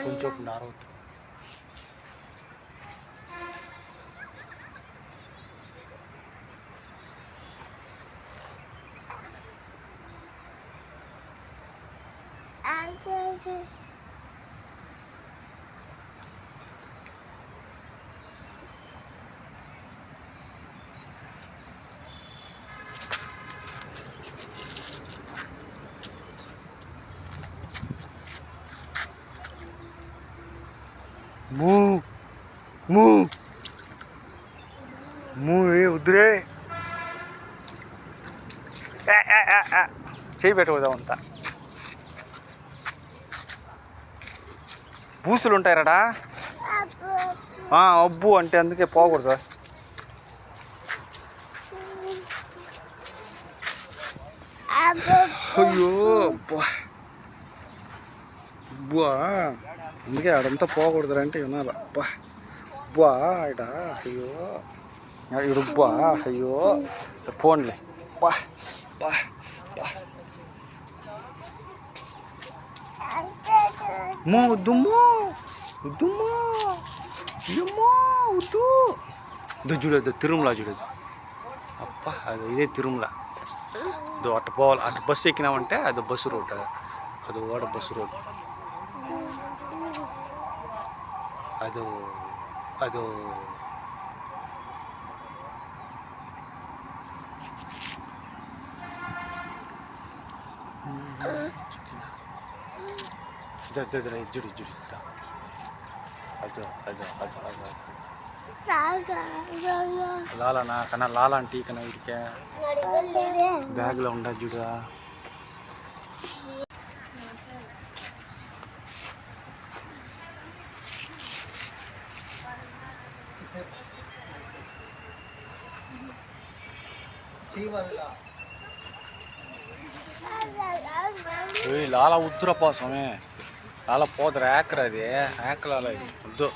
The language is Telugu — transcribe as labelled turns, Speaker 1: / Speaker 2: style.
Speaker 1: కొంచెం నారో మూ మూ మూ ఉద్రే చేయి పెట్టుకోదామంతా బూసులు ఉంటాయరాడా అబ్బు అంటే అందుకే పోకూడదు అయ్యో అబ్బా అబ్బా అందుకే ఆడంతా పోకూడదు అంటే వినాలి అబ్బా అబ్బా ఇట అయ్యో ఇడుబ్బా అయ్యో పోన్లే బా బా బా మో వద్దుమ్మో వద్దుమ్మో అయ్యమ్మో వద్దు ఇది చూడదు తిరుమల చూడదు అబ్బా అది ఇదే తిరుమల అది అటు పోవాలి అటు బస్సు ఎక్కినామంటే అది బస్సు రోడ్ అది ఓడ బస్సు రోడ్ అదో అదో జుడి జుడి అదో అదో అదో అదో లాలనా కన్నా లాలా అంటే కన్నా వీడికే బ్యాగ్లో ఉండదు చూడా లాలా ఉద్దురప్పా స్వామి లాలా పోదురా ఏకరా అది ఏకలాల ఇది వద్దు